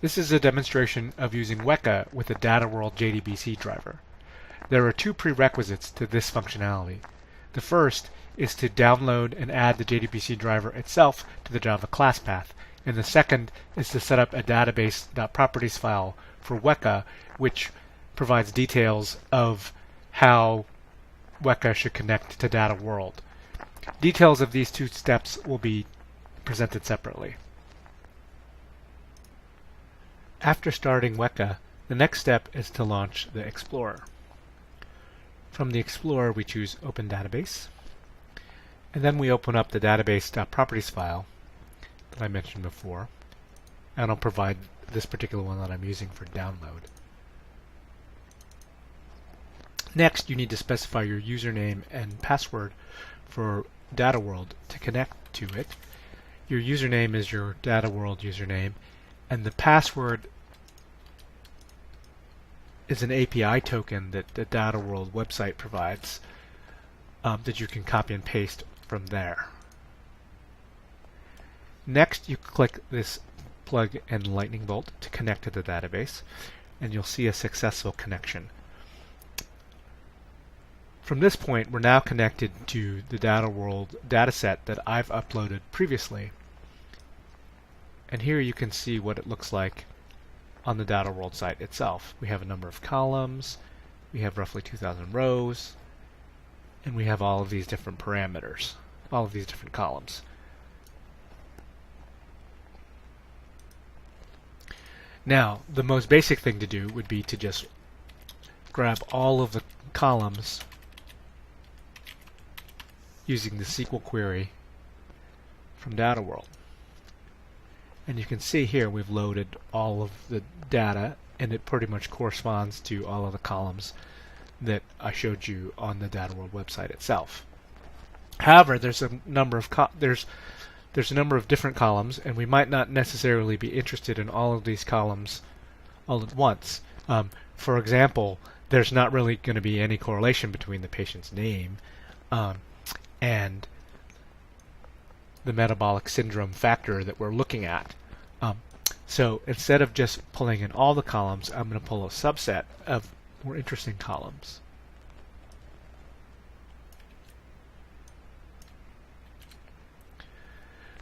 This is a demonstration of using Weka with the DataWorld JDBC driver. There are two prerequisites to this functionality. The first is to download and add the JDBC driver itself to the Java class path, and the second is to set up a database.properties file for Weka, which provides details of how Weka should connect to DataWorld. Details of these two steps will be presented separately. After starting Weka, the next step is to launch the Explorer. From the Explorer, we choose Open Database, and then we open up the database.properties file that I mentioned before, and I'll provide this particular one that I'm using for download. Next, you need to specify your username and password for DataWorld to connect to it. Your username is your DataWorld username, and the password is an API token that the DataWorld website provides that you can copy and paste from there. Next, you click this plug and lightning bolt to connect to the database, and you'll see a successful connection. From this point, we're now connected to the DataWorld dataset that I've uploaded previously. And here you can see what it looks like on the DataWorld site itself. We have a number of columns, we have roughly 2,000 rows, and we have all of these different parameters, all of these different columns. Now, the most basic thing to do would be to just grab all of the columns using the SQL query from DataWorld. And you can see here we've loaded all of the data, and it pretty much corresponds to all of the columns that I showed you on the DataWorld website itself. However, there's a number of there's a number of different columns, and we might not necessarily be interested in all of these columns all at once. For example, there's not really going to be any correlation between the patient's name and the metabolic syndrome factor that we're looking at. So instead of just pulling in all the columns, I'm going to pull a subset of more interesting columns.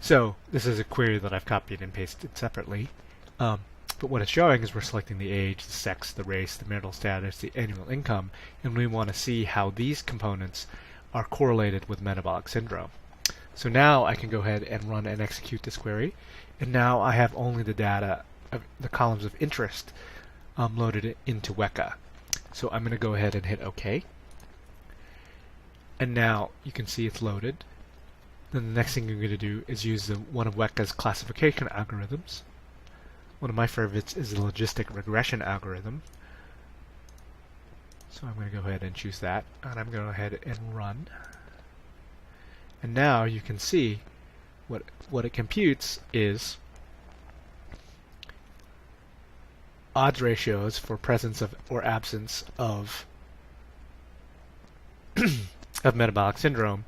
So this is a query that I've copied and pasted separately. But what it's showing is we're selecting the age, the sex, the race, the marital status, the annual income, and we want to see how these components are correlated with metabolic syndrome. So now I can go ahead and run and execute this query, and now I have only the data of the columns of interest loaded into Weka. So I'm going to go ahead and hit OK. And now you can see it's loaded. Then the next thing you're going to do is use one of Weka's classification algorithms. One of my favorites is the logistic regression algorithm. So I'm going to go ahead and choose that, and I'm going to go ahead and run. And now you can see what it computes is odds ratios for presence of or absence of of metabolic syndrome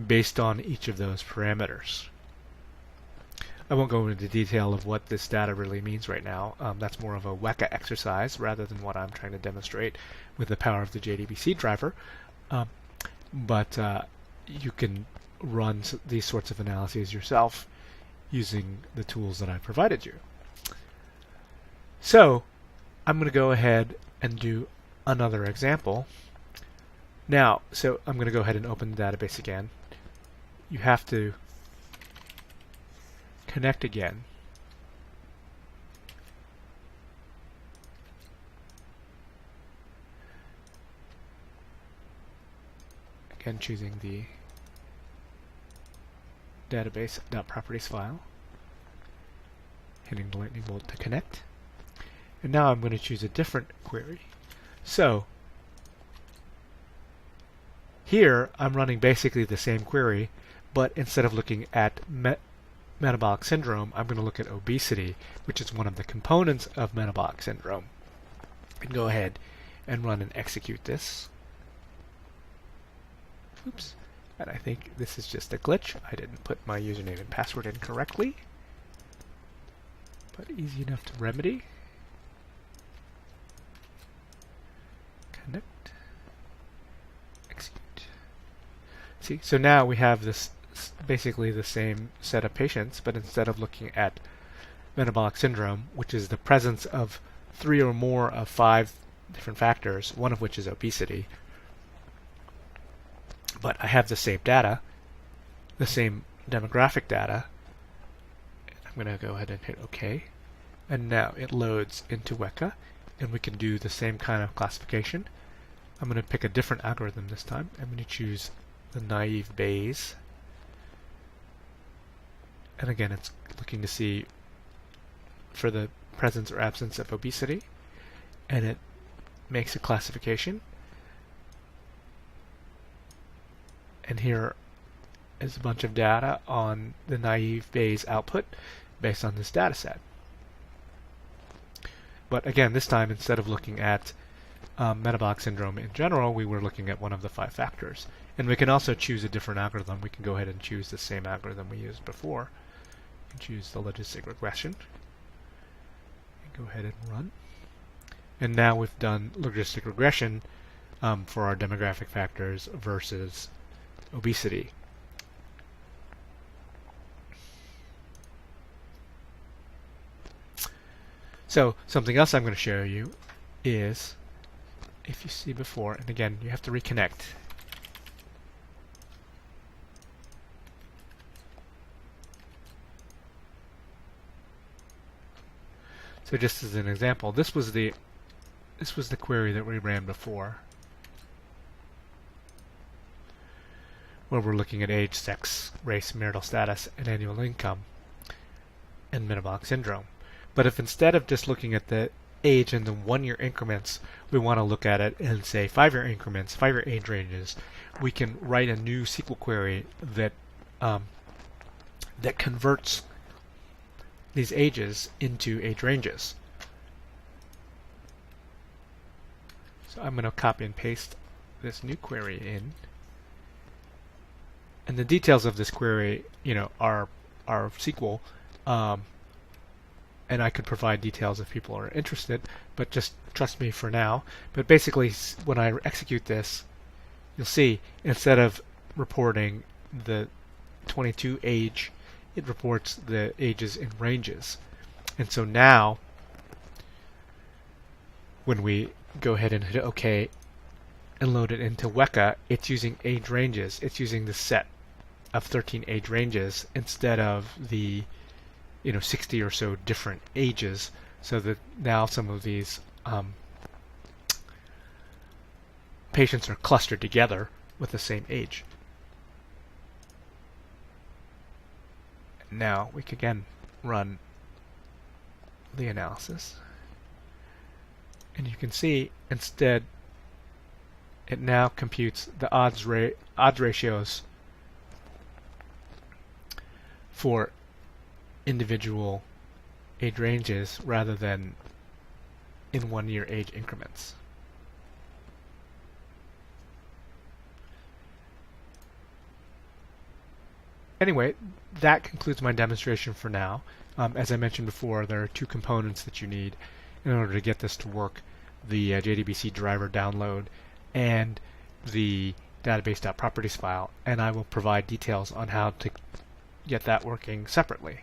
based on each of those parameters. I won't go into detail of what this data really means right now. That's more of a Weka exercise rather than what I'm trying to demonstrate with the power of the JDBC driver. But you can run these sorts of analyses yourself using the tools that I provided you. So I'm going to go ahead and do another example. Now, so I'm going to go ahead and open the database again. You have to connect again. Again, choosing the database.properties file, hitting the lightning bolt to connect. And now I'm going to choose a different query. So here I'm running basically the same query, but instead of looking at metabolic syndrome, I'm going to look at obesity, which is one of the components of metabolic syndrome. And go ahead and run and execute this. Oops. And I think this is just a glitch. I didn't put my username and password in correctly. but easy enough to remedy. Connect. Execute. See, so now we have this basically the same set of patients, but instead of looking at metabolic syndrome, which is the presence of 3 or more of 5 different factors, one of which is obesity, but I have the same data, the same demographic data. I'm going to go ahead and hit OK, and now it loads into Weka, and we can do the same kind of classification. I'm going to pick a different algorithm this time. I'm going to choose the naive Bayes, and again it's looking to see for the presence or absence of obesity, and it makes a classification. And here is a bunch of data on the naive Bayes output based on this data set. But again, this time instead of looking at metabolic syndrome in general, we were looking at one of the 5 factors. And we can also choose a different algorithm. We can go ahead and choose the same algorithm we used before. And choose the logistic regression. Go ahead and run. And now we've done logistic regression for our demographic factors versus obesity. So something else I'm going to show you is, if you see before, and again you have to reconnect. So just as an example, this was the query that we ran before, where we're looking at age, sex, race, marital status, and annual income, and metabolic syndrome. But if instead of just looking at the age in the 1-year increments, we want to look at it in, say, 5-year increments, 5-year age ranges, we can write a new SQL query that that converts these ages into age ranges. So I'm going to copy and paste this new query in, and the details of this query, are SQL, and I could provide details if people are interested, but just trust me for now. But basically, when I execute this, you'll see instead of reporting the 22 age, it reports the ages in ranges. And so now, when we go ahead and hit OK and load it into Weka, it's using age ranges. It's using the set of 13 age ranges instead of the 60 or so different ages, so that now some of these patients are clustered together with the same age. Now we can again run the analysis, and you can see instead it now computes the odds ratios for individual age ranges rather than in 1-year age increments. Anyway, that concludes my demonstration for now. As I mentioned before, there are 2 components that you need in order to get this to work: the JDBC driver download and the database.properties file, and I will provide details on how to get that working separately.